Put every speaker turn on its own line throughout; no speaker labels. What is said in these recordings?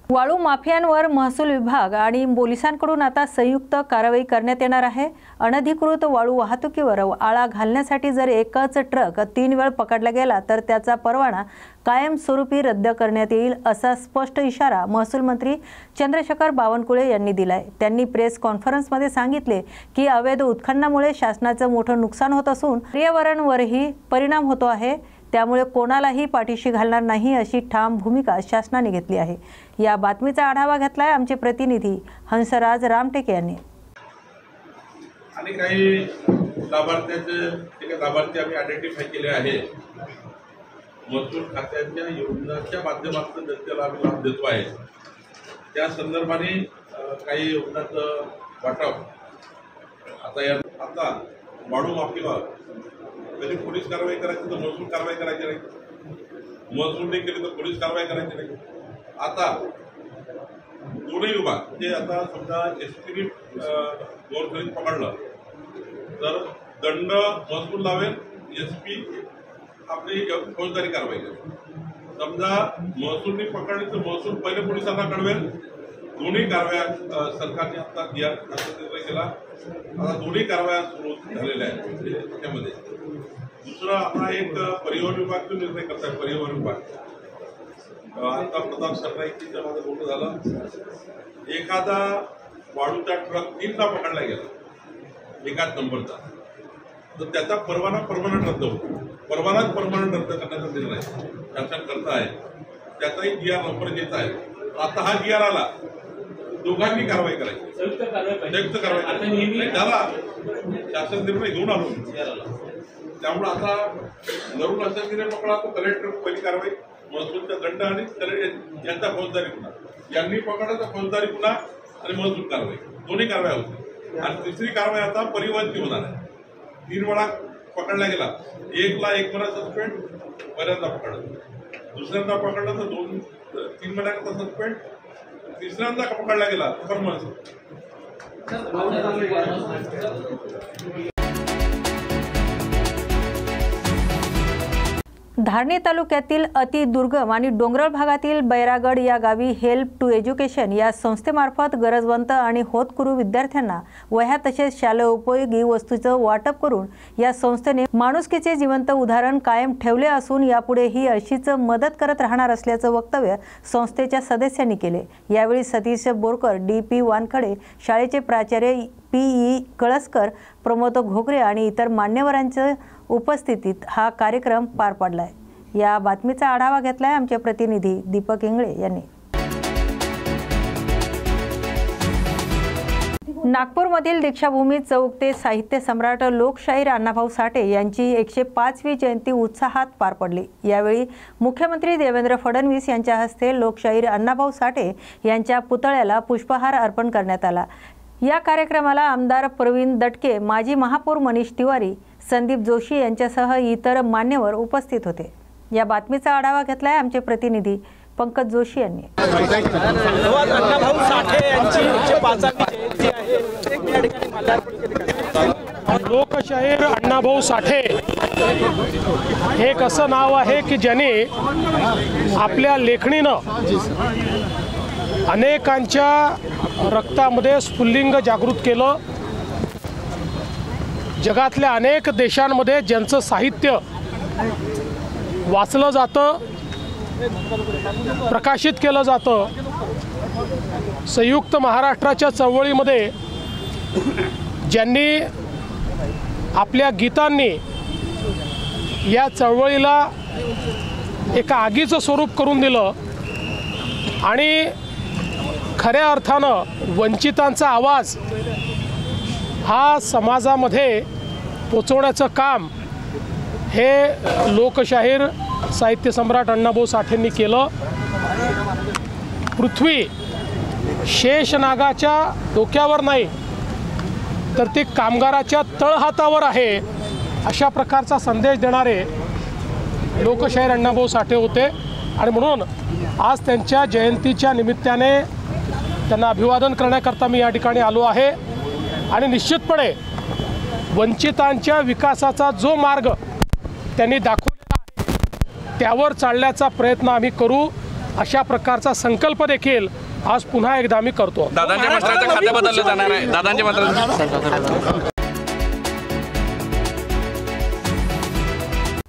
वाळू माफियांवर महसूल विभाग आणि पोलिसांकडून आता संयुक्त कारवाई करण्यात येणार आहे। अनधिकृत वाळू वाहतुकीवर आळा घालण्यासाठी जर एकच ट्रक 3 वेळ पकडला गेला तर त्याचा परवाना कायमस्वरूपी रद्द करण्यात येईल असा स्पष्ट इशारा महसूल मंत्री चंद्रशेखर बावनकुळे यांनी दिलाय। त्यांनी प्रेस कॉन्फरन्समध्ये सांगितले की अवैध उत्खननामुळे शासनाचं मोठं नुकसान होत असून पर्यावरणावरही परिणाम होतो आहे, त्यामुळे कोणालाही पाठीशी घालणार नाही अशी ठाम भूमिका शासनाने घेतली आहे। या बातमीचा आढावा घेतलाय आमचे प्रतिनिधी हंसराज रामटेके यांनी।
आणि काही लाभार्थी आम्ही आयडेंटिफाय केले आहे। महसूल खात्याच्या योजनांच्या माध्यमातून जनतेला आम्ही लाभ देतो आहे। त्या संदर्भाने काही योजनांचं वाटप आता वाळू माफीवर कधी पोलीस कारवाई करायची तर महसूल कारवाई करायची नाही, महसूल नाही केली तर पोलीस कारवाई करायची नाही। आता दोन्ही विभाग म्हणजे आता समजा एसपीने गोरखरीत पकडलं तर दंड महसूल लावेल, एसपी आपली फौजदारी कारवाई करेल। समजा महसूलने पकडली तर महसूल पहिले पोलिसांना कळवेल। दोन्ही कारवाया सरकारने आता निर्णय केला। आता दोन्ही कारवाया सुरू झालेल्या आहेत त्याच्यामध्ये। दुसरा आपला एक परिवहन विभाग निर्णय करताय। परिवहन विभाग आता प्रताप सरनाईकीचं माझं बोलणं झालं, एखादा वाळूचा ट्रक 3ला पकडला गेला एकाच नंबरचा तर त्याचा परवाना परमनंट रद्द होतो। परवानाच परमनंट रद्द करण्याचा निर्णय शासन करत आहे। त्याचाही GR लवकर येत आहे। आता हा GR आला, दोघांनी कारवाई करायची, संयुक्त कारवाई झाला। शासन निर्णय घेऊन आलो, त्यामुळे आता जरूर असा निर्णय पकडला तो कलेक्टर पहिली कारवाई, महसूलचा दंड आणि यांचा फौजदारी गुन्हा, यांनी पकडला फौजदारी गुन्हा आणि महसूल कारवाई दोन्ही कारवाया होती। आणि तिसरी कारवाई आता परिवहनची होणार आहे। 3 वेळा पकडला गेला, 1ला 1 महिना सस्पेंड, पहिल्यांदा पकडलं, दुसऱ्यांदा पकडलं तर 3 महिन्याचा सस्पेंड, तिसऱ्यांदा पकडला गेला परमनंट।
धारणी तालुक्यातील अतिदुर्गम आणि डोंगराळ भागातील बैरागड या गावी हेल्प टू एज्युकेशन या संस्थेमार्फत गरजवंत आणि होतकरू विद्यार्थ्यांना वह्या तसेच शालेय उपयोगी वस्तूंचं वाटप करून या संस्थेने माणुसकीचे जिवंत उदाहरण कायम ठेवले असून यापुढेही अशीच मदत करत राहणार असल्याचं वक्तव्य संस्थेच्या सदस्यांनी केले। यावेळी सतीश बोरकर, DP वानखडे, शाळेचे प्राचार्य PE कळसकर, प्रमोद घोगरे आणि इतर मान्यवरांच्या उपस्थितीत हा कार्यक्रम पार पडलाय। या बातमीचा आढावा घेतलाय आमचे प्रतिनिधी दीपक इंगळे यांनी। नागपूरमधील दीक्षाभूमी चौक ते साहित्य सम्राट लोकशाहीर अण्णाभाऊ साठे यांची 105वी जयंती उत्साहात पार पडली। यावेळी मुख्यमंत्री देवेंद्र फडणवीस यांच्या हस्ते लोकशाहीर अण्णाभाऊ साठे यांच्या पुतळ्याला पुष्पहार अर्पण करण्यात आला। या कार्यक्रमाला आमदार प्रवीण दटके, माजी महापौर मनीष तिवारी, संदीप जोशी यांच्यासह इतर मान्यवर उपस्थित होते। या बातमीचा आढावा घेतलाय आमचे प्रतिनिधी पंकज जोशी यांनी।
अण्णाभाऊ साठे यांची 105वी जयंती आहे। लोकशाहीर अण्णाभाऊ साठे हे एक असं नाव आहे की ज्याने आपल्या लेखणीनं अनेकांच्या रक्तामध्ये स्फुल्लिंग जागृत केलं। जगातल्या अनेक देशांमध्ये ज्यांचं साहित्य वाचलं जातं, प्रकाशित केलं जातं, संयुक्त महाराष्ट्राच्या चळवळीमध्ये ज्यांनी आपल्या गीतांनी या चळवळीला एका आगीचं स्वरूप करून दिलं आणि खऱ्या अर्थानं वंचितांचा आवाज हा समाजामध्ये पोचवण्याचं काम हे लोकशाहीर साहित्य सम्राट अण्णाभाऊ साठेंनी केलं। पृथ्वी शेषनागाच्या डोक्यावर नाही तर ती कामगाराच्या तळहातावर आहे अशा प्रकारचा संदेश देणारे लोकशाहीर अण्णाभाऊ साठे होते। आणि म्हणून आज त्यांच्या जयंतीच्या निमित्ताने त्यांना अभिवादन करण्याकरता मी या ठिकाणी आलो आहे। आणि निश्चितपणे वंचितांच्या विकासाचा जो मार्ग त्यांनी दाखवलेला आहे त्यावर चालण्याचा प्रयत्न आम्ही करू। अशा प्रकारचा संकल्प देखील आज पुन्हा एकदा मी करतो.
दादांच्या मंत्राचं खातं बदललं जाणार आहे. दादांच्या मंत्राचं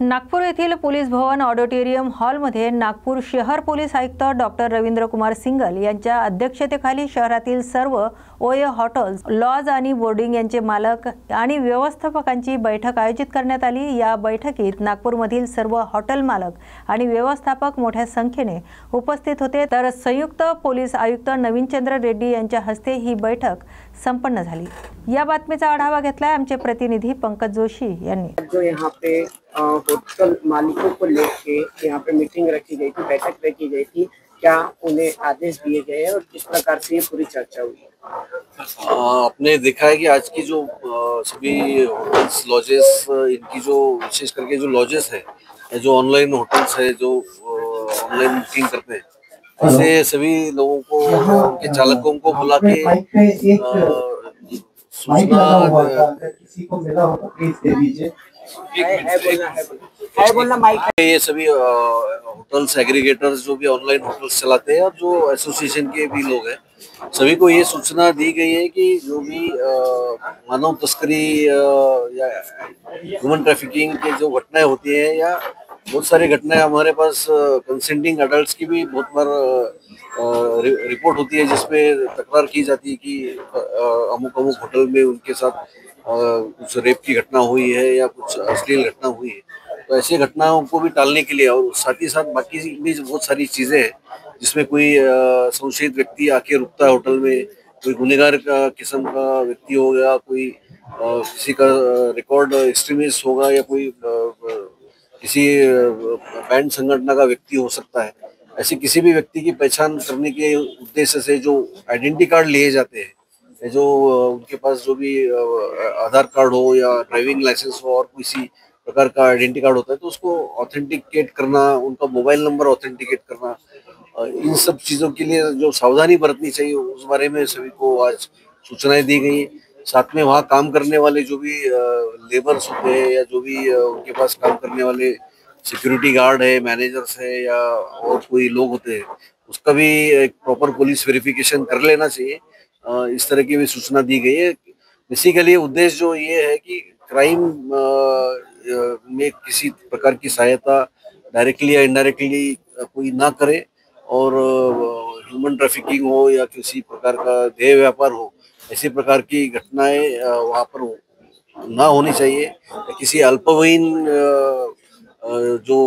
नागपूर येथील पोलीस भवन ऑडिटोरियम हॉलमध्ये नागपूर शहर पोलीस आयुक्त डॉक्टर रवींद्र कुमार सिंगल यांच्या अध्यक्षतेखाली शहरातील सर्व ओए हॉटेल्स, लॉज आणि बोर्डिंग यांचे मालक आणि व्यवस्थापकांची बैठक आयोजित करण्यात आली. या बैठकीत नागपूरमधील सर्व हॉटेल मालक आणि व्यवस्थापक मोठ्या संख्येने उपस्थित होते. तर संयुक्त पोलीस आयुक्त नवीनचंद्र रेड्डी यांच्या हस्ते ही बैठक संपन्न झाली. या बातमीचा आढावा घेतलाय आमचे प्रतिनिधी पंकज जोशी यांनी.
जो यहाँ पे होटल मालिकों को लेके यहाँ पे मीटिंग रखी गई थी, बैठक रखी गई थी, क्या उन्हें आदेश दिए गए और किस प्रकार से ये पूरी चर्चा हुई?
आपने देखा है कि आज की जो सभी होटल्स, लॉजेस, इनकी जो विशेष करके जो लॉजेस है, जो ऑनलाइन होटल्स है, जो ऑनलाइन बुकिंग करते हैं, ऐसे सभी लोगों को, उनके चालकों को बुला के सूचना
किसी को मिला हो तो प्लीज दे दीजिए.
ये सभी होटल्स एग्रीगेटर्स जो भी ऑनलाइन होटल्स चलाते हैं और जो एसोसिएशन के भी लोग हैं, सभी को ये सूचना दी गई है कि जो भी मानव तस्करी या ह्यूमन ट्रैफिकिंग के जो घटनाएं होती हैं, या बहुत सारी घटनाएं हमारे पास कंसेंटिंग अडल्ट्स की भी बहुत बार रिपोर्ट होती है, जिसमें तकरार की जाती है कि अमुक अमुक होटल में उनके साथ कुछ रेप की घटना हुई है या कुछ अश्लील घटना हुई है. तो ऐसी घटनाओं को भी टालने के लिए, और साथ ही साथ बाकी भी बहुत सारी चीज़ें हैं जिसमें कोई संशयित व्यक्ति आके रुकता है होटल में, कोई गुनहगार का किस्म का व्यक्ति हो गया, कोई किसी का रिकॉर्ड एक्सट्रीमिस्ट होगा, या कोई किसी बैंड संगठन का व्यक्ति हो सकता है. ऐसे किसी भी व्यक्ति की पहचान करने के उद्देश्य से जो आइडेंटिटी कार्ड लिए जाते हैं, जो उनके पास जो भी आधार कार्ड हो या ड्राइविंग लाइसेंस हो और किसी प्रकार का आइडेंटिटी कार्ड होता है, तो उसको ऑथेंटिकेट करना, उनका मोबाइल नंबर ऑथेंटिकेट करना, इन सब चीज़ों के लिए जो सावधानी बरतनी चाहिए, उस बारे में सभी को आज सूचनाएं दी गई. साथ में वहाँ काम करने वाले जो भी लेबर्स होते हैं, या जो भी उनके पास काम करने वाले सिक्योरिटी गार्ड है, मैनेजर्स है, या और कोई लोग होते हैं, उसका भी एक प्रॉपर पुलिस वेरिफिकेशन कर लेना चाहिए. इस तरह की भी सूचना दी गई है. बेसिकली उद्देश्य जो ये है कि क्राइम में किसी प्रकार की सहायता डायरेक्टली या इनडायरेक्टली कोई ना करे, और ह्यूमन ट्रैफिकिंग हो या किसी प्रकार का देह व्यापार हो, ऐसी प्रकार की घटनाएं वहाँ पर ना होनी चाहिए. किसी अल्पवयीन जो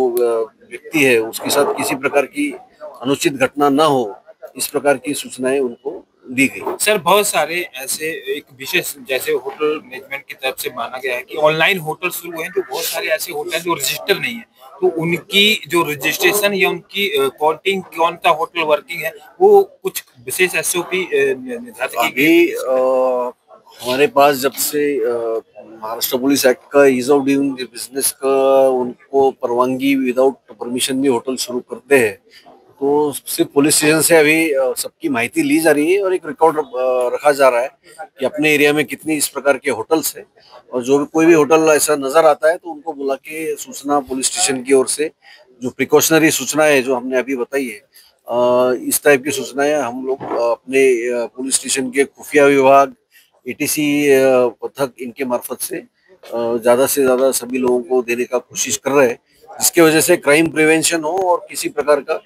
व्यक्ति है उसके साथ किसी प्रकार की अनुचित घटना ना हो, इस प्रकार की सूचनाएं उनको दी गई.
सर, बहुत सारे ऐसे एक विशेष जैसे होटल मैनेजमेंट की तरफ से माना गया है कि ऑनलाइन होटल शुरू हैं, तो बहुत सारे ऐसे होटल जो रजिस्टर नहीं है, तो उनकी जो रजिस्ट्रेशन या उनकी काउंटिंग कौन सा होटल वर्किंग है, वो कुछ विशेष एसओपी निर्धारित की गई.
हमारे पास जब से महाराष्ट्र पुलिस एक्ट का ईज ऑफ डूइंग बिजनेस का उनको परवानगी विदाउट परमिशन भी होटल शुरू करते हैं, तो सिर्फ पुलिस स्टेशन से अभी सबकी माहिती ली जा रही है और एक रिकॉर्ड रखा जा रहा है कि अपने एरिया में कितनी इस प्रकार के होटल्स हैं, और जो भी कोई भी होटल ऐसा नजर आता है तो उनको बुला के सूचना पुलिस स्टेशन की ओर से जो प्रिकॉशनरी सूचना है जो हमने अभी बताई है, इस टाइप की सूचनाएं हम लोग अपने पुलिस स्टेशन के खुफिया विभाग, एटीसी पथक, इनके मार्फत से ज़्यादा से ज़्यादा सभी लोगों को देने का कोशिश कर रहे हैं, जिसकी वजह से क्राइम प्रिवेंशन हो और किसी प्रकार का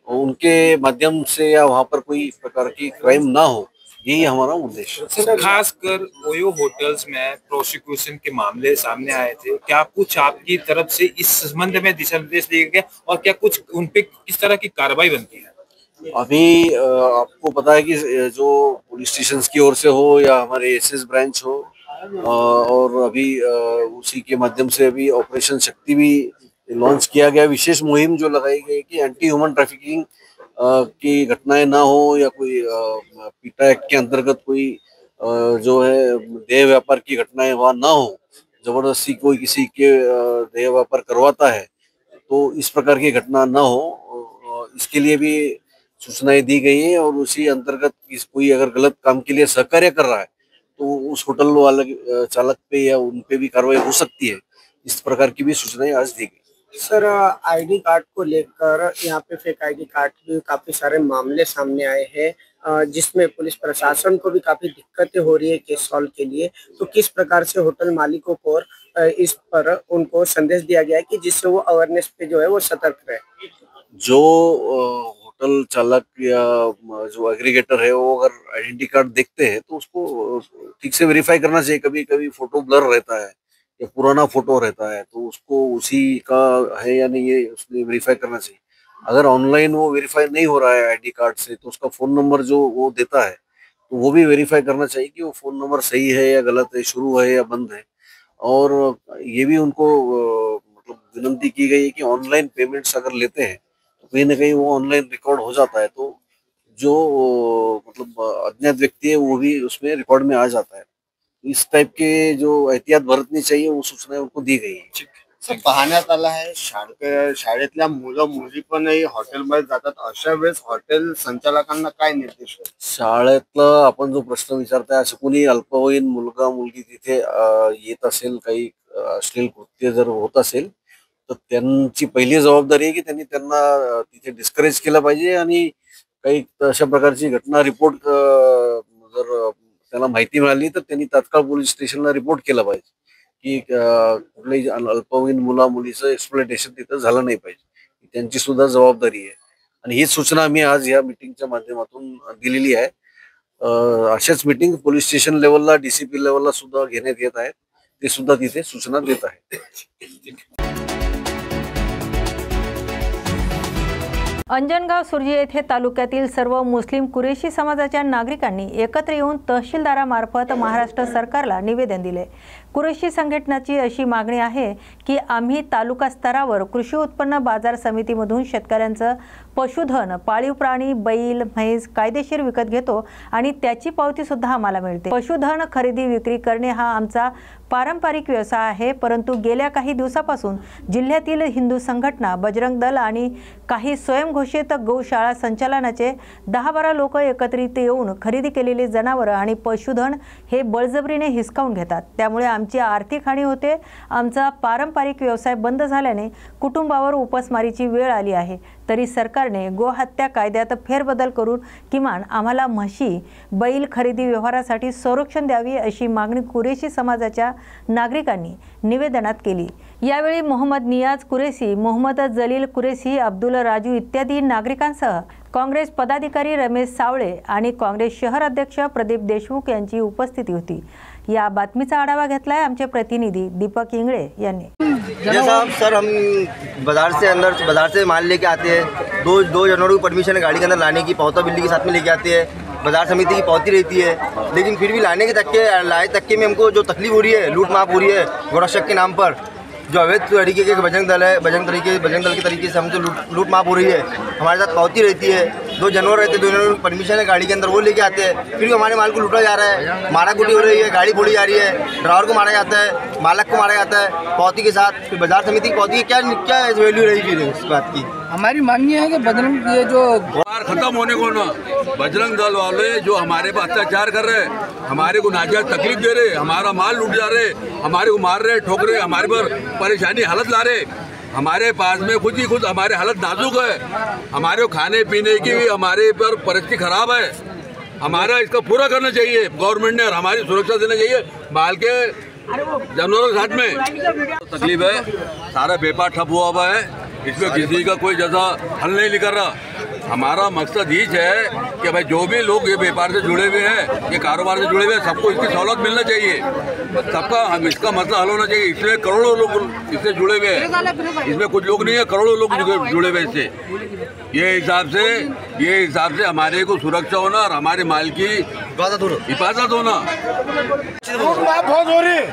उनके माध्यम से या वहाँ पर कोई प्रकार की क्राइम ना हो, यही हमारा उद्देश्य है.
खासकर ओयो होटल्स में प्रोसिक्यूशन के मामले सामने आए थे, क्या कुछ आपकी तरफ से इस संबंध में दिशा निर्देश दिए गए और क्या कुछ उन पे किस तरह की कार्रवाई बनती है?
अभी आपको पता है कि जो पुलिस स्टेशन की ओर से हो या हमारे एसएस ब्रांच हो, और अभी उसी के माध्यम से अभी ऑपरेशन शक्ति भी लॉन्च किया गया, विशेष मुहिम जो लगाई गई कि एंटी ह्यूमन ट्रैफिकिंग की घटनाएं ना हो, या कोई पीटा एक्ट के अंतर्गत कोई जो है देह व्यापार की घटनाएं वहाँ ना हो, जबरदस्ती कोई किसी के देह व्यापार करवाता है तो इस प्रकार की घटना ना हो, इसके लिए भी सूचनाएं दी गई है. और उसी अंतर्गत कोई अगर गलत काम के लिए सहकार्य कर रहा है तो उस होटल वाले चालक पे या उन पे भी कार्रवाई हो सकती है. इस प्रकार की भी सूचनाएं आज दी गई.
सर, आईडी कार्ड को लेकर यहाँ पे फेक आईडी कार्ड के काफी सारे मामले सामने आए हैं, जिसमें पुलिस प्रशासन को भी काफी दिक्कतें हो रही है केस सॉल्व के लिए। तो किस प्रकार से होटल मालिकों को इस पर उनको संदेश दिया गया है कि जिससे वो अवेयरनेस पे जो है वो सतर्क रहे?
जो होटल चालक या जो एग्रीगेटर है वो अगर आइडेंटिटी कार्ड देखते हैं तो उसको ठीक से वेरीफाई करना चाहिए। कभी कभी फोटो ब्लर रहता है या पुराना फोटो रहता है तो उसको उसी का है या नहीं ये उसने वेरीफाई करना चाहिए। अगर ऑनलाइन वो वेरीफाई नहीं हो रहा है आईडी कार्ड से तो उसका फोन नंबर जो वो देता है तो वो भी वेरीफाई करना चाहिए कि वो फोन नंबर सही है या गलत है, शुरू है या बंद है। और ये भी उनको मतलब विनती की गई है कि ऑनलाइन पेमेंट्स अगर लेते हैं तो कहीं ना कहीं वो ऑनलाइन रिकॉर्ड हो जाता है, तो जो मतलब अज्ञात व्यक्ति है वो भी उसमें रिकॉर्ड में आ जाता है। इस टाइप के जो एहतियात बरतनी चाहिए वो सूचना उनको दी गई है।
सर, पाहण्यात आलं आहे शाळेतल्या मुलं मुली पण हॉटेलमध्ये जातात, अशा वेळेस हॉटेल संचालकांना काय निर्देश आहेत?
शाळेतलं आपण जो प्रश्न विचारताय, असं कोणी अल्पवयीन मुलगा मुलगी तिथे येत असेल, काही अश्लील कृत्य जर होत असेल तर त्यांची पहिली जबाबदारी आहे की त्यांनी त्यांना तिथे डिस्करेज केलं पाहिजे आणि काही अशा प्रकारची घटना रिपोर्ट जर त्याला माहिती मिळाली तर त्यांनी तात्काळ पोलीस स्टेशनला रिपोर्ट केलं पाहिजे की कुठल्याही अल्पवयीन मुला मुलीचं एक्सप्लॉयटेशन तिथं झालं नाही पाहिजे। त्यांची सुद्धा जबाबदारी आहे आणि ही सूचना आम्ही आज या मीटिंगच्या माध्यमातून दिलेली आहे। अशाच मीटिंग पोलीस स्टेशन लेवलला, डीसीपी लेवलला सुद्धा घेण्यात येत आहेत, ते सुद्धा तिथे सूचना देत आहेत।
अंजनगाव सुर्जी येथे तालुक्यातील सर्व मुस्लिम कुरेशी समाजाच्या नागरिकांनी एकत्र येऊन तहसीलदारामार्फत महाराष्ट्र सरकारला निवेदन दिले। कुरेशी संघटनेची अशी मागणी आहे की आम्ही तालुका स्तरावर कृषी उत्पन्न बाजार समितीमधून शेतकऱ्यांचं पशुधन, पाळीव प्राणी, बैल, म्हैस कायदेशीर विकत घेतो आणि त्याची पावती सुद्धा आम्हाला मिळते। पशुधन खरेदी विक्री करणे हा आमचा पारंपरिक व्यवसाय आहे, परंतु गेल्या काही दिवसापासून जिल्ह्यातील हिंदू संघटना, बजरंग दल आणि काही स्वयंघोषित गौशाळा संचालनाचे 10-12 लोक एकत्रित येऊन खरेदी केलेले जनावर आणि पशुधन हे बळजबरीने हिसकावून घेतात। त्यामुळे आमची आर्थिक हानी होते। आमचा पारंपरिक व्यवसाय बंद झाल्याने कुटुंबावर उपासमारीची वेळ आली आहे। तरी सरकारने गोहत्या कायद्यात फेरबदल करून किमान आम्हाला म्हशी, बैल खरेदी व्यवहारासाठी संरक्षण द्यावी अशी मागणी कुरेशी समाजाच्या नागरिकांनी निवेदनात केली। यावेळी मोहम्मद नियाज कुरेशी, मोहम्मद जलील कुरेशी, अब्दुल राजू इत्यादी नागरिकांसह काँग्रेस पदाधिकारी रमेश सावळे आणि काँग्रेस शहर अध्यक्ष प्रदीप देशमुख यांची उपस्थिती होती। या बातमीचा आढावा घेतलाय आमचे प्रतिनिधी दीपक इंगळे यांनी।
जैसा सर, हम बाजार से माल लेके आते हैं, दो जनवरी को परमिशन है गाड़ी के अंदर लाने की, पौता बिल्ली के साथ में लेके आते हैं, बाजार समिति की पावती रहती है, लेकिन फिर भी लाए तक्के में हमको जो तकलीफ हो रही है, लूट माप हो रही है गोरक्षक के नाम पर। जो अवैध तरीके के बजरंग दल है, बजरंग दल के तरीके से हमसे लूट माप हो रही है। हमारे साथ पावती रहती है, 2 जानवर रहते हैं, 2 जानवर परमिशन है गाड़ी के अंदर, वो लेके आते हैं, फिर भी हमारे माल को लूटा जा रहा है, मारा कुटी हो रही है, गाड़ी फोड़ी जा रही है, ड्राइवर को मारा जाता है, मालक को मारा जाता है पावती के साथ। फिर बाजार समिति की पावती क्या वैल्यू रहेगी इस बात की? हमारी मांग ये है कि बजरंग ये जो
खत्म होने को ना, बजरंग दल वाले जो हमारे पर अत्याचार कर रहे हैं, हमारे को नाजायज तकलीफ दे रहे, हमारा माल लूट जा रहे, हमारे को मार रहे, ठोक रहे, हमारे पर परेशानी हालत ला रहे। हमारे पास में खुद ही खुद हमारे हालत नाजुक है, हमारे को खाने पीने की भी हमारे पर परिस्थिति खराब है। हमारा इसका पूरा करना चाहिए गवर्नमेंट ने और हमारी सुरक्षा देना चाहिए माल के जानवरों के साथ में। तकलीफ है, सारा व्यापार ठप हुआ है, इसमें किसी का कोई जैसा हल नहीं निकल रहा। हमारा मकसद ही है कि भाई जो भी लोग ये व्यापार से जुड़े हुए हैं, ये कारोबार से जुड़े हुए हैं, सबको इसकी सहूलत मिलना चाहिए, सबका इसका मसला हल होना चाहिए। इसमें करोड़ों लोग इससे जुड़े हुए हैं, इसमें कुछ लोग नहीं है, करोड़ों लोग जुड़े हुए इससे। ये हिसाब से हमारे को सुरक्षा होना और हमारे माल की हिफाजत होना।
लूट माप बहुत हो रही,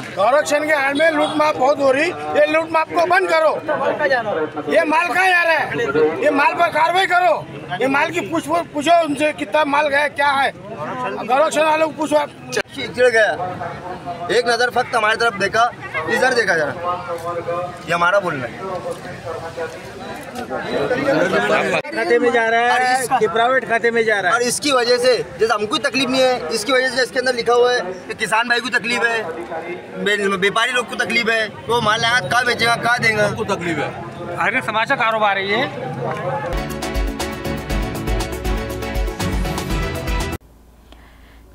संरक्षण के आड़ में लूट माप बहुत हो रही, ये लूट माप को बंद करो। ये माल कहाँ जा रहा है, ये माल पर कार्रवाई करो, ये माल की पूछो उनसे कितना माल गया, क्या है, संरक्षण वालों को पूछो।
चिड़ गया, एक नजर फक्त हमारी तरफ देखा, इधर देखा जरा, ये हमारा बोलना है।
खाते में जा रहा है कि प्राइवेट खाते में जा रहा है।
और इसकी वजह से जैसे हमको तकलीफ नहीं है, इसकी वजह से इसके अंदर लिखा हुआ है कि किसान भाई को तकलीफ है, व्यापारी लोग को तकलीफ है, तो माल आया कहाँ बेचेगा, कहाँ देगा,
उनको तकलीफ है।
आगे समाज का कारोबार है ये।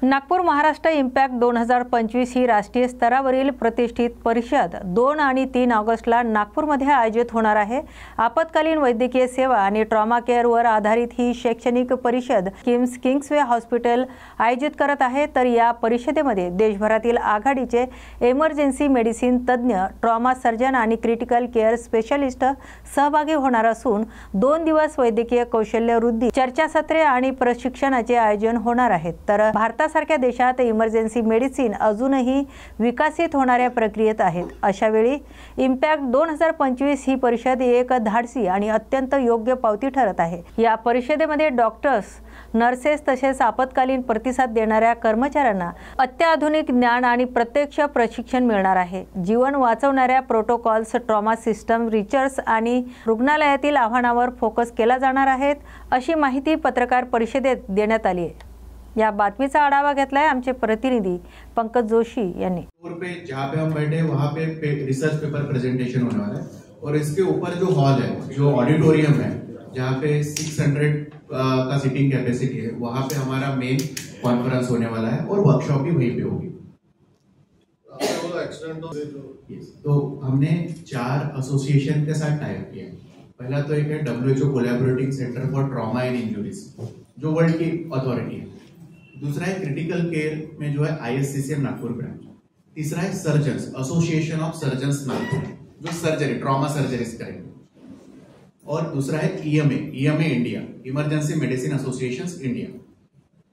नागपूर महाराष्ट्र इम्पॅक्ट 2025 ही राष्ट्रीय स्तरावरील प्रतिष्ठित परिषद 2 आणि 3 ऑगस्टला नागपूरमध्ये आयोजित होणार आहे। आपत्कालीन वैद्यकीय सेवा आणि ट्रॉमा केअरवर आधारित ही शैक्षणिक परिषद किंग्सवे हॉस्पिटल आयोजित करत आहे। तर या परिषदेमध्ये देशभरातील आघाडीचे इमर्जन्सी मेडिसिन तज्ञ, ट्रॉमा सर्जन आणि क्रिटिकल केअर स्पेशलिस्ट सहभागी होणार असून 2 दिवस वैद्यकीय कौशल्य वृद्धी, चर्चासत्रे आणि प्रशिक्षणाचे आयोजन होणार आहे। तर भारतासारख्या देशात इमर्जन्सी मेडिसिन अजूनही विकसित होणाऱ्या प्रक्रियेत आहेत। अशा वेळी इम्पॅक्ट 2025 ही परिषद एक धाडसी आणि अत्यंत योग्य पावती ठरत आहे। या परिषदेमध्ये डॉक्टर्स, नर्सेस तसेच आपत्कालीन प्रतिसाद देणाऱ्या कर्मचाऱ्यांना अत्याधुनिक ज्ञान आणि प्रत्यक्ष प्रशिक्षण मिळणार आहे। जीवन वाचवणाऱ्या प्रोटोकॉल्स, ट्रॉमा सिस्टम, रिसर्च आणि रुग्णालयातील आव्हानांवर फोकस केला जाणार आहे, अशी माहिती पत्रकार परिषदेत देण्यात आली आहे। या बातमीचा आढावा घेतलाय आमचे प्रतिनिधी पंकज जोशी यांनी।
पे जहाँ पे हम बैठे वहाँ पे रिसर्च पेपर प्रेजेंटेशन होने वाला है और इसके ऊपर जो हॉल है, जो ऑडिटोरियम है, जहाँ पे 600 का सीटिंग कैपेसिटी है, वहाँ पे हमारा मेन कॉन्फ्रेंस होने वाला है और वर्कशॉप भी वहीं पे होगी। तो हमने 4 एसोसिएशन के साथ टाइप किया। पहला तो एक है WHO collaborating centre for trauma and injuries, जो वर्ल्ड की अथॉरिटी है। दूसरा है क्रिटिकल केयर में जो है ISCCM नागपुर ब्रांच। तीसरा है surgeons, association of surgeons Nagpur, जो सर्जरी, ट्रॉमा सर्जरीज करेंगे। और दूसरा है EMA India, emergency medicine associations India.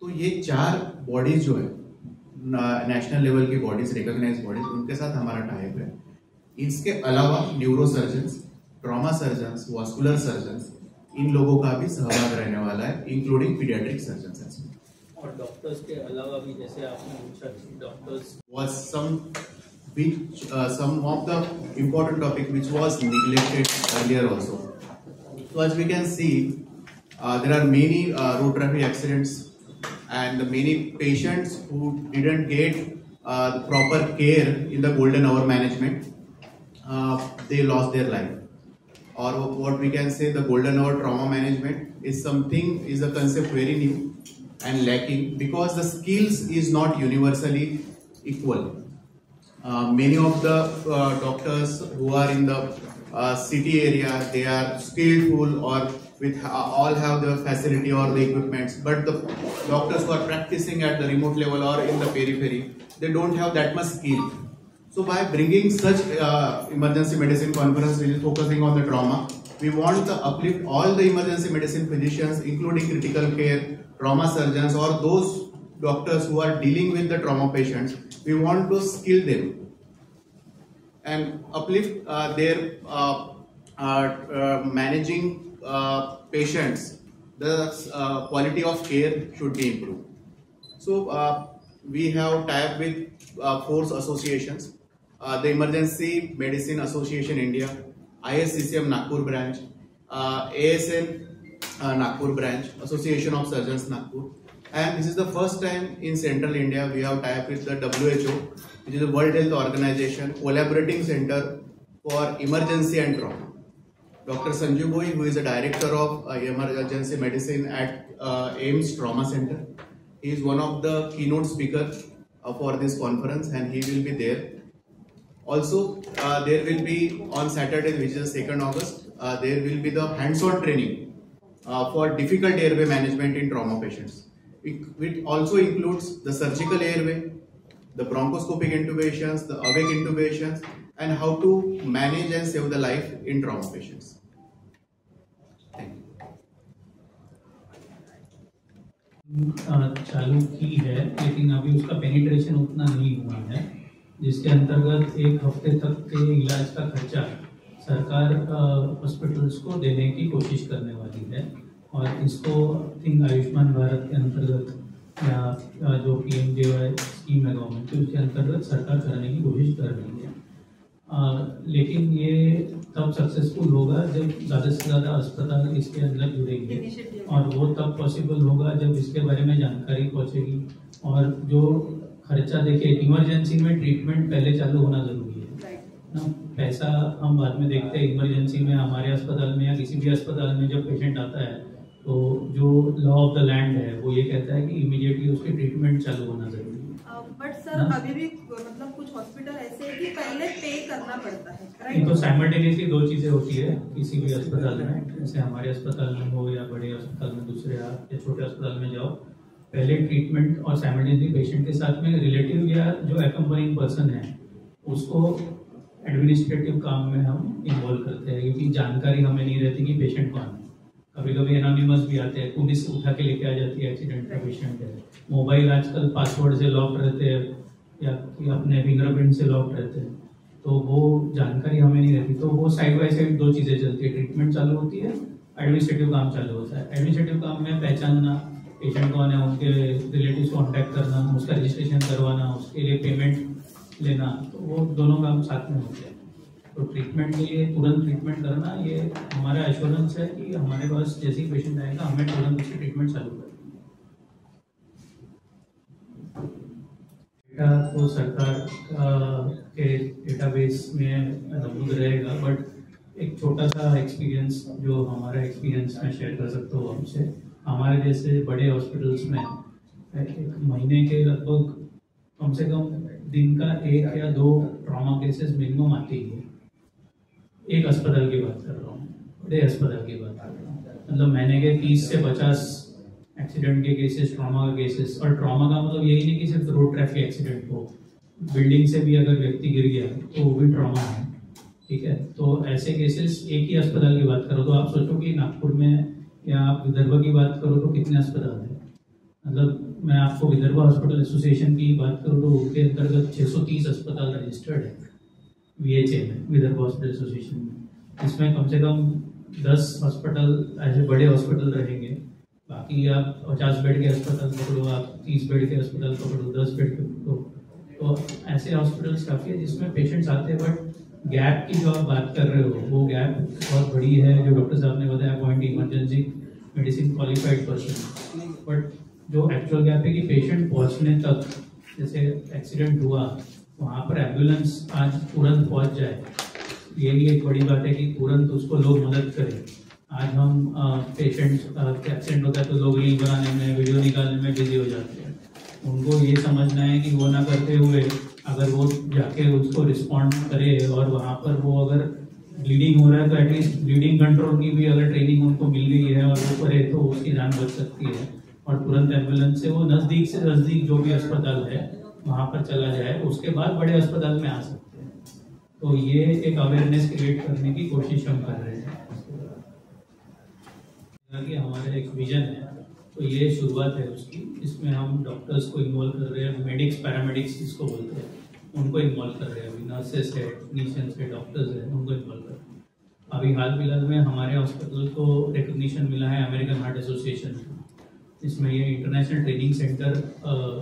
तो ये 4 बॉडीज जो है नेशनल लेवल की बॉडीज, रिकॉग्नाइज्ड बॉडीज, उनके साथ हमारा टाइप है। इसके अलावा neuro surgeons, trauma surgeons, vascular surgeons, इन लोगों का भी सहभाग रहने वाला है, इंक्लूडिंग पीडियाट्रिक सर्जन्स।
और डॉक्टर्स के अलावा भी, जैसे आपने पूछा, doctors
was some of the important topic which was neglected earlier also. So as we can see, there are many road traffic accidents and many patients who didn't get the proper care in the golden hour management. They lost their life. Or what we can say, the golden hour trauma management is a concept very new and lacking because the skills is not universally equal. Many of the doctors who are in the city area, they are skillful or all have the facility or the equipments, but the doctors who are practicing at the remote level or in the periphery, they don't have that much skill. So by bringing such emergency medicine conference which is focusing on the trauma, we want to uplift all the emergency medicine physicians, including critical care, trauma surgeons, or those doctors who are dealing with the trauma patients. We want to skill them and uplift their managing patients. The quality of care should be improved. So we have tied with 4 associations: the Emergency Medicine Association India, ISCCM Nagpur branch, ASN Nagpur branch, Association of Surgeons Nagpur, and this is the first time in Central India we have tied with the WHO, which is the World Health Organization Collaborating Center for Emergency and Trauma. Dr. Sanju Bhoi, who is the director of emergency medicine at AIIMS Trauma Center, he is one of the keynote speakers for this conference, and he will be there. Also, there will be on Saturday, which is 2nd August, there will be the hands-on training for difficult airway management in trauma patients. It also includes the surgical airway, the bronchoscopic intubations, the awake intubations, and how to manage and save the life in trauma patients.
चालू की है, लेकिन अभी उसका penetration उतना नहीं हुआ है, जिसके अंतर्गत 1 हफ्ते तक के इलाज का खर्चा सरकार हॉस्पिटल्स को देने की कोशिश करने वाली है। और इसको थिंक आयुष्मान भारत के अंतर्गत या जो PMJY स्कीम है गवर्नमेंट की, उसके अंतर्गत सरकार करने की कोशिश कर रही है। लेकिन ये तब सक्सेसफुल होगा जब ज़्यादा से ज़्यादा अस्पताल इसके अंदर जुड़ेंगे, और वो तब पॉसिबल होगा जब इसके बारे में जानकारी पहुंचेगी। और जो खर्चा, देखिए इमरजेंसी में ट्रीटमेंट पहले चालू होना ज़रूरी है ना। पैसा हम बाद में देखते हैं। इमरजेंसी में हमारे अस्पताल में या किसी भी अस्पताल में जब पेशेंट आता है तो जो लॉ ऑफ द लैंड है वो ये कहता है कि इमीडिएटली उसकी ट्रीटमेंट चालू होना ज़रूरी है।
बट सर अभी भी मतलब कुछ हॉस्पिटल ऐसे है कि पहले पे करना पड़ता है,
राइट? तो साइमल्टेनियसली दो चीज़ें होती है किसी भी अस्पताल में, जैसे हमारे अस्पताल में हो या बड़े अस्पताल में, दूसरे या छोटे अस्पताल में जाओ, पहले ट्रीटमेंट और साइमल्टेनियसली पेशेंट के साथ में रिलेटिव या जो एक्कम्पनिंग पर्सन है उसको एडमिनिस्ट्रेटिव काम में हम इन्वॉल्व करते हैं, क्योंकि जानकारी हमें नहीं रहती कि पेशेंट कौन है। कभी कभी एनोनिमस भी आते हैं, पुलिस उठा के लेके आ जाती है एक्सीडेंट का पेशेंट है। मोबाइल आजकल पासवर्ड से लॉक रहते हैं या अपने फिंगरप्रिंट से लॉक रहते हैं, तो वो जानकारी हमें नहीं रहती। तो वो साइड बाय साइड दो चीज़ें चलती है, ट्रीटमेंट चालू होती है, एडमिनिस्ट्रेटिव काम चालू होता है। एडमिनिस्ट्रेटिव काम में पहचानना पेशेंट कौन है, उनके रिलेटिव्स को कॉन्टैक्ट करना, उसका रजिस्ट्रेशन करवाना, उसके लिए पेमेंट लेना, तो वो दोनों काम साथ में होते हैं। तो ट्रीटमेंट के लिए तुरंत ट्रीटमेंट करना, ये हमारा एश्योरेंस है कि हमारे पास जैसे ही पेशेंट आएगा हमें तुरंत उसकी ट्रीटमेंट चालू करनी है। डेटा तो सरकार के डेटाबेस में मौजूद रहेगा, बट एक छोटा सा एक्सपीरियंस जो हमारा एक्सपीरियंस मैं शेयर कर सकता हूँ आपसे। हमारे जैसे बड़े हॉस्पिटल्स में एक महीने के लगभग कम से कम दिन का 1 या 2 ट्रॉमा केसेस मिनिमम आती है। एक अस्पताल की बात कर रहा हूँ, बड़े अस्पताल की बात कर रहा हूँ, मतलब महीने के 30 से 50 एक्सीडेंट के केसेस, ट्रॉमा का केसेस। और ट्रॉमा का मतलब यही नहीं कि सिर्फ रोड ट्रैफिक एक्सीडेंट हो, बिल्डिंग से भी अगर व्यक्ति गिर गया तो वो भी ट्रॉमा है, ठीक है। तो ऐसे केसेस एक ही अस्पताल की बात करो तो आप सोचो कि नागपुर में या आप विदर्भ की बात करो तो कितने अस्पताल हैं। मतलब मैं आपको विदर्भ हॉस्पिटल एसोसिएशन की बात करूँ तो उसके अंतर्गत 630 अस्पताल रजिस्टर्ड है VHA में, विदर्भ हॉस्पिटल एसोसिएशन में। इसमें कम से कम 10 हॉस्पिटल ऐसे बड़े हॉस्पिटल रहेंगे, बाकी आप 50 बेड के अस्पताल पकड़ो, आप 30 बेड के अस्पताल पकड़ो, 10 बेड के पकड़ो, तो ऐसे हॉस्पिटल्स काफ़ी है जिसमें पेशेंट्स आते हैं। बट गैप की जो आप बात कर रहे हो वो गैप बहुत बड़ी है, जो डॉक्टर साहब ने बताया, point emergency medicine qualified person. But जो एक्चुअल गैप है कि पेशेंट पहुंचने तक, जैसे एक्सीडेंट हुआ वहाँ पर एम्बुलेंस आज तुरंत पहुंच जाए, ये भी एक बड़ी बात है कि तुरंत उसको लोग मदद करें। आज हम पेशेंट एक्सीडेंट होता है तो लोग रील बनाने में, वीडियो निकालने में बिजी हो जाते हैं। उनको ये समझना है कि वो ना करते हुए अगर वो जाके उसको रिस्पॉन्ड करे और वहाँ पर वो अगर ब्लीडिंग हो रहा है तो एटलीस्ट ब्लीडिंग कंट्रोल की भी अगर ट्रेनिंग उनको मिल गई है और वो करे तो उसकी जान बच सकती है। और तुरंत एम्बुलेंस से वो नज़दीक से नज़दीक जो भी अस्पताल है वहाँ पर चला जाए, उसके बाद बड़े अस्पताल में आ सकते हैं। तो ये एक अवेयरनेस क्रिएट करने की कोशिश हम कर रहे हैं। कि हमारा एक विजन है, तो ये शुरुआत है उसकी, इसमें हम डॉक्टर्स को इन्वॉल्व कर रहे हैं, मेडिक्स, पैरामेडिक्स जिसको बोलते हैं, उनको इन्वॉल्व कर रहे हैं। अभी नर्सेस है, टेक्नीशियंस है, डॉक्टर्स है, उनको इन्वॉल्व कर रहे हैं। अभी हाल फिलहाल में हमारे हॉस्पिटल को रिकग्निशन मिला है अमेरिकन हार्ट एसोसिएशन से, जिसमें ये इंटरनेशनल ट्रेनिंग सेंटर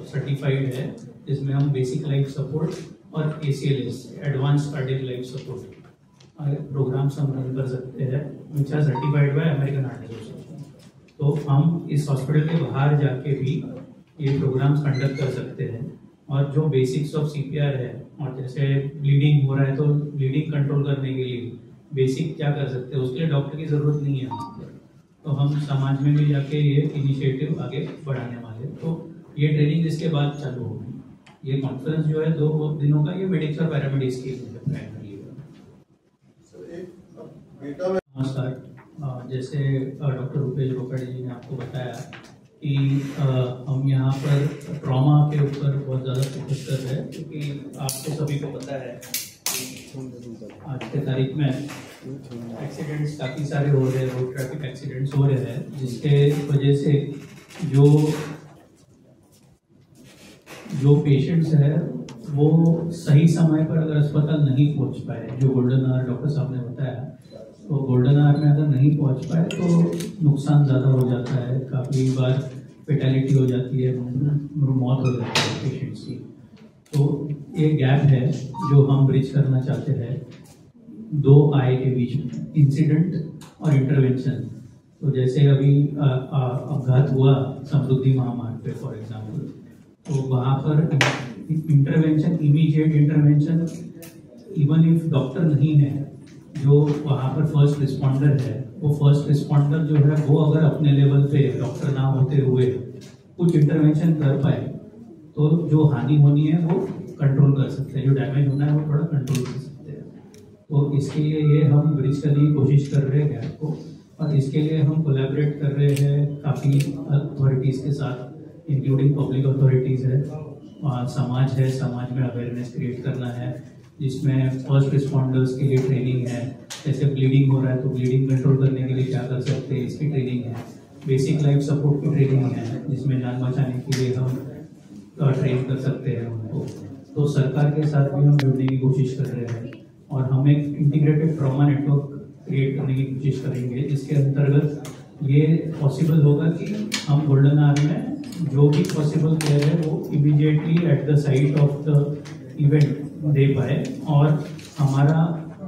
सर्टिफाइड है, जिसमें हम बेसिक लाइफ सपोर्ट और ACLS, advance cardiac life support programs हम रन कर सकते हैं, which are certified by American Heart Association. तो हम इस हॉस्पिटल के बाहर जाके भी ये प्रोग्राम्स कंडक्ट कर सकते हैं। और जो बेसिक्स ऑफ CPR है, और जैसे ब्लीडिंग हो रहा है तो ब्लीडिंग कंट्रोल करने के लिए बेसिक क्या कर सकते हैं, उसके लिए डॉक्टर की ज़रूरत नहीं है। तो हम समाज में भी जाके ये इनिशिएटिव आगे बढ़ाने वाले। तो ये ट्रेनिंग इसके बाद चालू होगी। ये कॉन्फ्रेंस जो है 2 दिनों का, ये मेडिक्स और पैरामेडिक्स की प्राइमरी। नमस्कार, जैसे डॉक्टर रुपेश रोकड़े जी ने आपको बताया कि हम यहाँ पर ट्रॉमा के ऊपर बहुत ज़्यादा फोकस कर रहे हैं, क्योंकि आपको सभी को पता है आज के तारीख में एक्सीडेंट्स काफ़ी सारे हो रहे हैं, रोड ट्रैफिक एक्सीडेंट्स हो रहे हैं, जिसके वजह से जो पेशेंट्स है वो सही समय पर अगर अस्पताल नहीं पहुंच पाए, जो गोल्डन आवर डॉक्टर साहब ने बताया, तो गोल्डन आवर में अगर नहीं पहुंच पाए तो नुकसान ज़्यादा हो जाता है। काफ़ी बार फेटेलिटी हो जाती है, मौत हो जाती है पेशेंट्स की। तो ये गैप है जो हम ब्रिज करना चाहते हैं दो आय के बीच में, इंसिडेंट और इंटरवेंशन। तो जैसे अभी अपघात हुआ समृद्धि महामार्ग पे फॉर एग्जांपल, तो वहाँ पर intervention, immediate intervention, even if doctor नहीं है जो वहाँ पर फर्स्ट रिस्पॉन्डर है, वो फर्स्ट रिस्पॉन्डर जो है वो अगर अपने लेवल पे डॉक्टर ना होते हुए कुछ इंटरवेंशन कर पाए तो जो हानि होनी है वो कंट्रोल कर सकते हैं, जो डैमेज होना है वो थोड़ा कंट्रोल कर सकते हैं। तो इसके लिए ये हम ब्रिज करने की कोशिश कर रहे हैं गैप को, और इसके लिए हम कोलैबोरेट कर रहे हैं काफ़ी अथॉरिटीज़ के साथ, इंक्लूडिंग पब्लिक अथॉरिटीज़ है, समाज है, समाज में अवेयरनेस क्रिएट करना है, जिसमें फर्स्ट रिस्पॉन्डर्स के लिए ट्रेनिंग है, जैसे ब्लीडिंग हो रहा है तो ब्लीडिंग कंट्रोल करने के लिए क्या कर सकते हैं इसकी ट्रेनिंग है, बेसिक लाइफ सपोर्ट की ट्रेनिंग है जिसमें जान बचाने के लिए हम ट्रेन कर सकते हैं उनको। तो सरकार के साथ भी हम जुड़ने की कोशिश कर रहे हैं और हम एक इंटीग्रेटेड ट्रॉमा नेटवर्क क्रिएट करने की कोशिश करेंगे, जिसके अंतर्गत ये पॉसिबल होगा कि हम गोल्डन आवर में जो भी पॉसिबल केयर है वो immediately at the site of the event दे पाए। और हमारा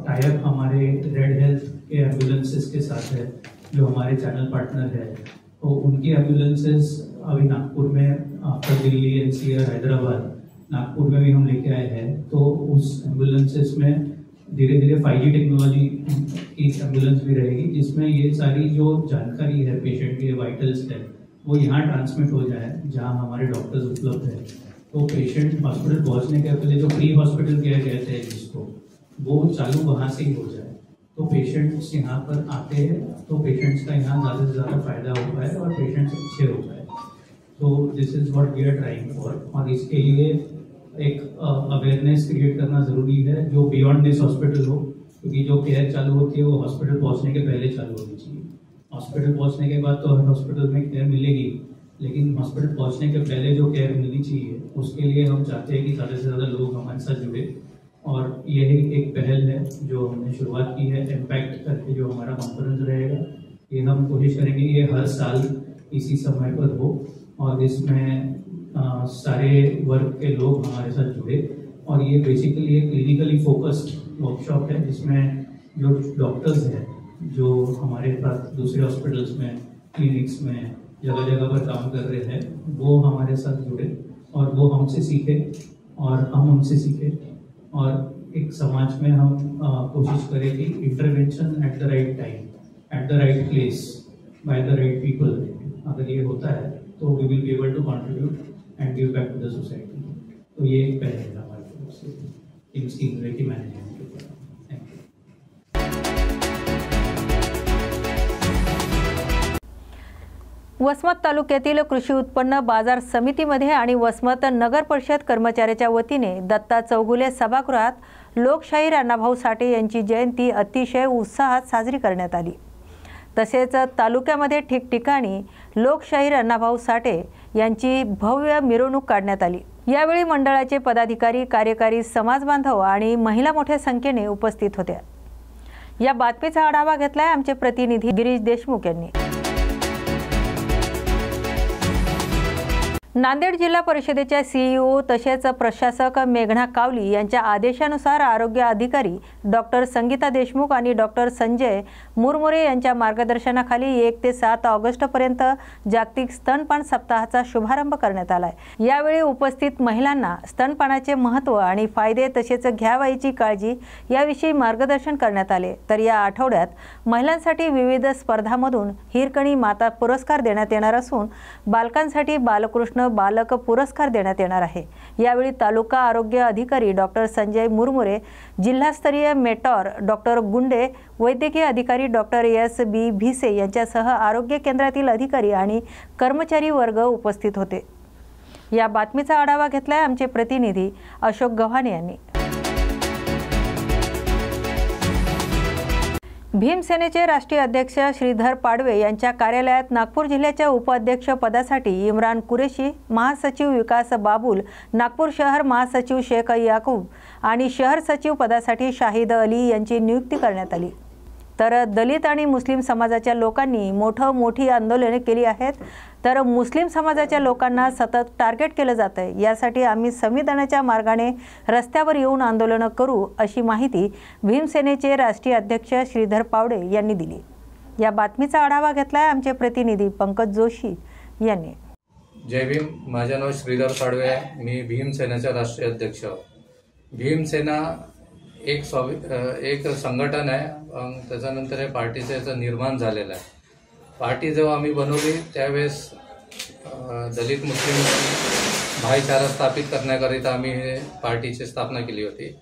टाइप हमारे रेड हेल्थ के एम्बुलेंसेस के साथ है जो हमारे चैनल पार्टनर है, तो उनकी एम्बुलेंसेस अभी नागपुर में, आफ्टर दिल्ली, एनसीआर, हैदराबाद, नागपुर में भी हम लेके आए हैं। तो उस एम्बुलेंसेस में धीरे धीरे 5G टेक्नोलॉजी की एम्बुलेंस भी रहेगी, जिसमें ये सारी जो जानकारी है पेशेंट के वाइटल्स है वो यहाँ ट्रांसमिट हो जाए जहाँ हमारे डॉक्टर्स उपलब्ध है। तो पेशेंट हॉस्पिटल पहुँचने के पहले जो प्री हॉस्पिटल केयर कहते हैं जिसको, वो चालू वहाँ से ही हो जाए। तो पेशेंट्स यहाँ पर आते हैं तो पेशेंट्स का यहाँ ज़्यादा से ज़्यादा फायदा हो पाए और पेशेंट्स अच्छे हो पाए। तो this is what we are trying for. और इसके लिए एक अवेयरनेस क्रिएट करना ज़रूरी है जो बियॉन्ड दिस हॉस्पिटल हो, क्योंकि जो केयर चालू होती है वो हॉस्पिटल पहुँचने के पहले चालू होनी चाहिए। हॉस्पिटल पहुँचने के बाद तो हर हॉस्पिटल में केयर मिलेगी, लेकिन हॉस्पिटल पहुँचने के पहले जो केयर मिलनी चाहिए उसके लिए हम चाहते हैं कि ज़्यादा से ज़्यादा लोग हमारे साथ जुड़े। और यही एक पहल है जो हमने शुरुआत की है इम्पैक्ट करके, जो हमारा कॉन्फ्रेंस रहेगा ये हम कोशिश करेंगे ये हर साल इसी समय पर हो और इसमें सारे वर्ग के लोग हमारे साथ जुड़े। और ये बेसिकली एक क्लिनिकली फोकस्ड वर्कशॉप है जिसमें जो डॉक्टर्स हैं जो हमारे पास दूसरे हॉस्पिटल्स में, क्लिनिक्स में, जगह जगह पर काम कर रहे हैं वो हमारे साथ जुड़े और वो हमसे सीखे और हम उनसे सीखें, और एक समाज में हम कोशिश करें कि intervention at the right time, at the right place, by the right people, अगर ये होता है तो we will be able to contribute and give back to the society. तो ये एक पहल है हमारी तरफ से इन स्कीम की मैनेजमेंट के ऊपर। Thank you.
वसमत तालुक्यातील कृषी उत्पन्न बाजार समितीमध्ये आणि वसमत नगर परिषद कर्मचाऱ्याच्या वतीने दत्ता चौगुले सभागृहात लोकशाहीर अण्णाभाऊ साठे यांची जयंती अतिशय उत्साहात साजरी करण्यात आली। तसेच तालुक्यामध्ये ठिकठिकाणी लोकशाहीर अण्णाभाऊ साठे यांची भव्य मिरवणूक काढण्यात आली। यावेळी मंडळाचे पदाधिकारी, कार्यकारी, समाज बांधव आणि महिला मोठ्या संख्येने उपस्थित होत्या। या बातमीचा आढावा घेतलाय आमचे प्रतिनिधी गिरीश देशमुख यांनी। नांदेड जिल्हा परिषदेच्या सीईओ तसेच प्रशासक मेघना कावली यांच्या आदेशानुसार आरोग्य अधिकारी डॉक्टर संगीता देशमुख आणि डॉक्टर संजय मुरमुरे यांच्या मार्गदर्शनाखाली 1 ते 7 ऑगस्टपर्यंत जागतिक स्तनपान सप्ताहाचा शुभारंभ करण्यात आला आहे। यावेळी उपस्थित महिलांना स्तनपानाचे महत्त्व आणि फायदे तसेच घ्यावयाची काळजी याविषयी मार्गदर्शन करण्यात आले। तर या आठवड्यात महिलांसाठी विविध स्पर्धांमधून हिरकणी माता पुरस्कार देण्यात येणार असून बालकांसाठी बालकृष्ण बालक पुरस्कार देण्यात येणार आहे। यावेळी तालुका आरोग्य अधिकारी डॉक्टर संजय मुरमुरे, जिल्हास्तरीय मेटॉर डॉक्टर गुंडे, वैद्यकीय अधिकारी डॉक्टर S.B. भिसे यांच्यासह आरोग्य केंद्रातील अधिकारी आणि कर्मचारी वर्ग उपस्थित होते। या बातमीचा आढावा घेतलाय आमचे प्रतिनिधी अशोक गव्हाणे यांनी। भीमसेनेचे राष्ट्रीय अध्यक्ष श्रीधर पाडवे यांच्या कार्यालयात नागपूर जिल्ह्याच्या उपाध्यक्ष पदासाठी इम्रान कुरेशी, महासचिव विकास बाबुल, नागपूर शहर महासचिव शेख याकूब आणि शहर सचिव पदासाठी शाहिद अली यांची नियुक्ती करण्यात आली। तर दलित आणि मुस्लिम समाजाच्या लोकांनी मोठी आंदोलने केली आहेत। तर मुस्लिम समाजाच्या लोकांना सतत टार्गेट केलं जातं आहे। यासाठी आम्ही संविधानाच्या मार्गाने रस्त्यावर येऊन आंदोलनं करू, अशी माहिती भीमसेनेचे राष्ट्रीय अध्यक्ष श्रीधर पावडे यांनी दिली। या बातमीचा आढावा घेतलाय आमचे प्रतिनिधी पंकज जोशी यांनी।
जय भीम। माझे नाव श्रीधर पाडवे आहे। मी भीमसेनेचा राष्ट्रीय अध्यक्ष। भीमसेना एक संघटन आहे, त्याच्यानंतर हे पार्टीचं याचं निर्माण झालेलं आहे। पार्टी जेव्हा आम्ही बनवली त्यावेळेस दलित मुस्लिम भाईचारा स्थापित करण्याकरिता आम्ही हे पार्टीची स्थापना केली होती।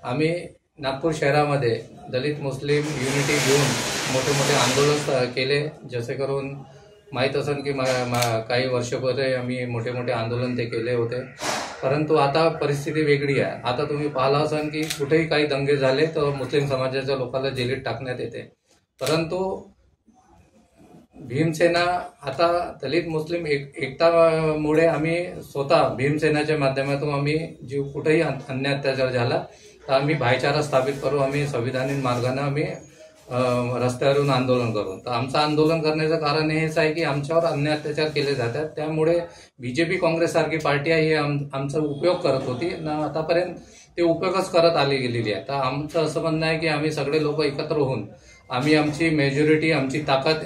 आम्ही नागपूर शहरामध्ये दलित मुस्लिम युनिटी घेऊन मोठे मोठे आंदोलन केले, जसे करून माहीत असेल की काही वर्षापूर्वी आम्ही मोठे मोठे आंदोलन ते केले होते। परंतु आता परिस्थिती वेगळी आहे। आता तुम्ही पाहिला असाल की कुठेही काही दंगे झाले तर मुस्लिम समाजाच्या लोकांना जेलीत टाकण्यात येते। परंतु भीमसेना आता दलित मुस्लिम एकतामुळे आम्ही स्वतः भीमसेनाच्या माध्यमातून आम्ही जे कुठेही अन्याय अत्याचार झाला तर आम्ही भाईचारा स्थापित करू, आम्ही संविधानिक मार्गाने आम्ही रस्त्यावरून आंदोलन करू। तर आमचं आंदोलन करण्याचं कारण हेच आहे की आमच्यावर अन्याय अत्याचार केले जातात, त्यामुळे बीजेपी काँग्रेस सारखी पार्टी आहे ही आमचा उपयोग करत होती ना, आतापर्यंत ते उपयोगच करत आली गेलेली आहे। तर आमचं असं म्हणणं आहे की आम्ही सगळे लोक एकत्र होऊन आम्ही आमची मेजॉरिटी, आमची ताकद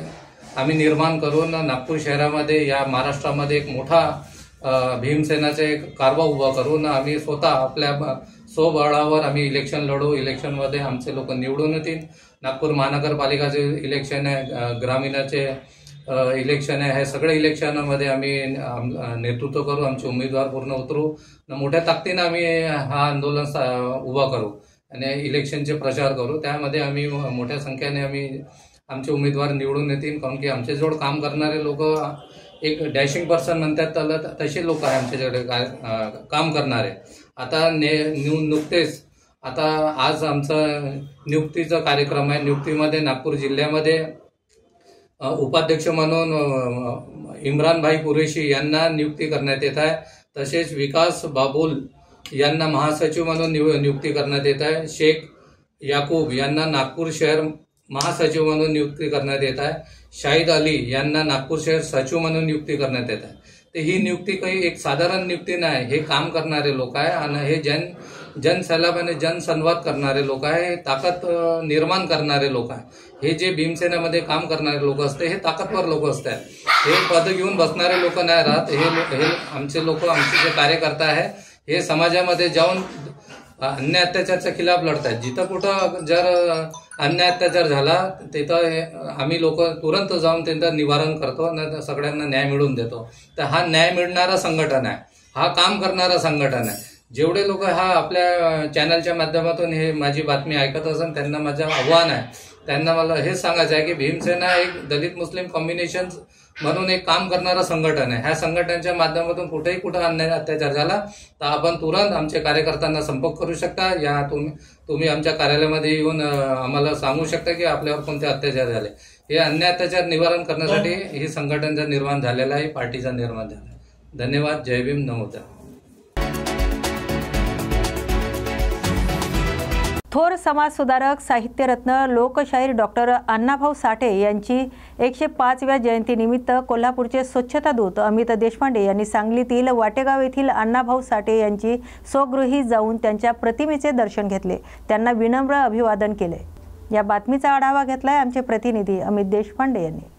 आम्ही निर्माण करून नागपूर शहरामध्ये या महाराष्ट्रामध्ये एक मोठा भीमसेनाचा एक कारवा उभा करून आम्ही स्वतः आपल्या स्वबळावर आम्ही इलेक्शन लढू। इलेक्शनमध्ये आमचे लोक निवडून येतील। नागपूर महानगरपालिकाचे इलेक्शन आहे, ग्रामीणाचे इलेक्शन आहे, हे सगळे इलेक्शनमध्ये आम्ही नेतृत्व करू, आमचे उमेदवार पूर्ण उतरू, मोठ्या ताकदीने आम्ही हा आंदोलन उभा करू आणि इलेक्शनचे प्रचार करू। त्यामध्ये आम्ही मोठ्या संख्येने आमचे उमेदवार निवडून येतील, कारण की आमच्याजवळ काम करणारे लोक एक डॅशिंग पर्सन म्हणतात त्याला, तसे लोक आहे आमच्याकडे काम करणारे। आता नुकतेच आता आज आमचा नियुक्तीचा कार्यक्रम आहे। नियुक्तीमध्ये नागपूर जिल्ह्यामध्ये उपाध्यक्ष म्हणून इम्रान भाई कुरेशी यांना नियुक्ती करण्यात येत आहे। तसेच विकास बाबुल यांना महासचिव म्हणून नियुक्ती करण्यात येत आहे। शेख याकूब यांना नागपूर शहर महासचिव म्हणून नियुक्ती करण्यात येत आहे। शाहिद अली यांना नागपूर शहर सचिव म्हणून नियुक्ती करण्यात येत आहे। तर ही नियुक्ती काही एक साधारण नियुक्ती नाही, हे काम करणारे लोक आहे आणि हे जनसैलाब आणि जनसंवाद करणारे लोक आहे, ताकद निर्माण करणारे लोक आहे। हे जे भीमसेनेमध्ये काम करणारे लोक असते हे ताकदवर लोक असतात, हे पद घेऊन बसणारे लोक नाही राहत। हे आमचे लोक, आमचे जे कार्यकर्ता आहे हे समाजामध्ये जाऊन अन्याय अत्याचारच्या खिलाफ लढतात। जिथं कुठं जर अन्याय अत्याचार झाला तिथं आम्ही लोक तुरंत जाऊन त्यांचं निवारण करतो आणि सगळ्यांना न्याय मिळवून देतो। तर हा न्याय मिळणारा संघटन आहे, हा काम करणारा संघटन आहे। जेवढे लोक हा आपल्या चॅनलच्या माध्यमातून हे माझी बातमी ऐकत असेल त्यांना माझं आव्हान आहे, त्यांना मला हेच सांगायचं आहे की भीमसेना एक दलित मुस्लिम कॉम्बिनेशन म्हणून एक काम करणारा संघटन आहे। ह्या संघटनेच्या माध्यमातून कुठं अन्याय अत्याचार झाला तर आपण तुरंत आमच्या कार्यकर्त्यांना संपर्क करू शकता, या तुम्ही आमच्या कार्यालयामध्ये येऊन आम्हाला सांगू शकता की आपल्यावर कोणते अत्याचार झाले। हे अन्याय अत्याचार निवारण करण्यासाठी ही संघटनेचा निर्माण झालेला आहे, पार्टीचा निर्माण झाला आहे। धन्यवाद। जय भीम। नमोदा।
थोर समाजसुधारक, साहित्यरत्न, लोकशाहीर डॉक्टर अण्णाभाऊ साठे यांची 105व्या जयंतीनिमित्त कोल्हापूरचे स्वच्छता दूत अमित देशपांडे यांनी सांगलीतील वाटेगाव येथील अण्णाभाऊ साठे यांची स्वगृही जाऊन त्यांच्या प्रतिमेचे दर्शन घेतले, त्यांना विनम्र अभिवादन केले। या बातमीचा आढावा घेतलाय आमचे प्रतिनिधी अमित देशपांडे यांनी।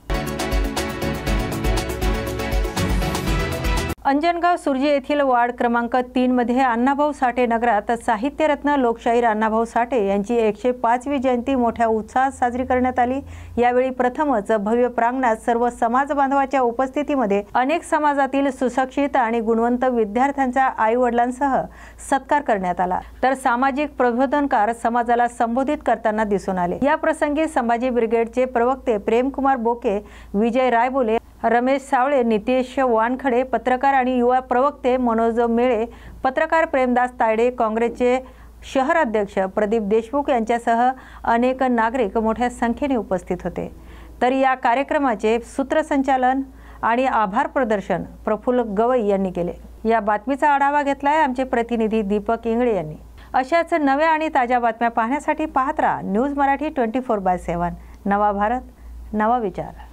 अंजनगाव सुर्जी येथील वार्ड क्रमांक 3 मध्ये अण्णाभाऊ साठे नगरात साहित्यरत्न लोकशाहीर अण्णाभाऊ साठे यांची 105वी जयंती मोठ्या उत्साहात साजरी करण्यात आली। यावेळी प्रथमच भव्य प्रांगणात सर्व समाज बांधवांच्या उपस्थितीमध्ये अनेक समाजातील सुशिक्षित आणि गुणवंत विद्यार्थ्यांचा आई-वडिलांसह सत्कार करण्यात आला, तर सामाजिक प्रबोधनकार समाजाला संबोधित करताना दिसून आले। या प्रसंगी संभाजी ब्रिगेडचे प्रवक्ते प्रेमकुमार बोके, विजय रायबोले, रमेश सावळे, नितेश वानखडे, पत्रकार आणि युवा प्रवक्ते मनोज मेळे, पत्रकार प्रेमदास तायडे, काँग्रेसचे शहर अध्यक्ष प्रदीप देशमुख यांच्यासह अनेक नागरिक मोठ्या संख्येने उपस्थित होते। तर या कार्यक्रमाचे सूत्रसंचालन आणि आभार प्रदर्शन प्रफुल्ल गवई यांनी केले। या बातमीचा आढावा घेतलाय आमचे प्रतिनिधी दीपक इंगळे यांनी। अशाच नव्या आणि ताज्या बातम्या पाहण्यासाठी पाहत राहा न्यूज मराठी 24/7। नवा भारत, नवा विचार।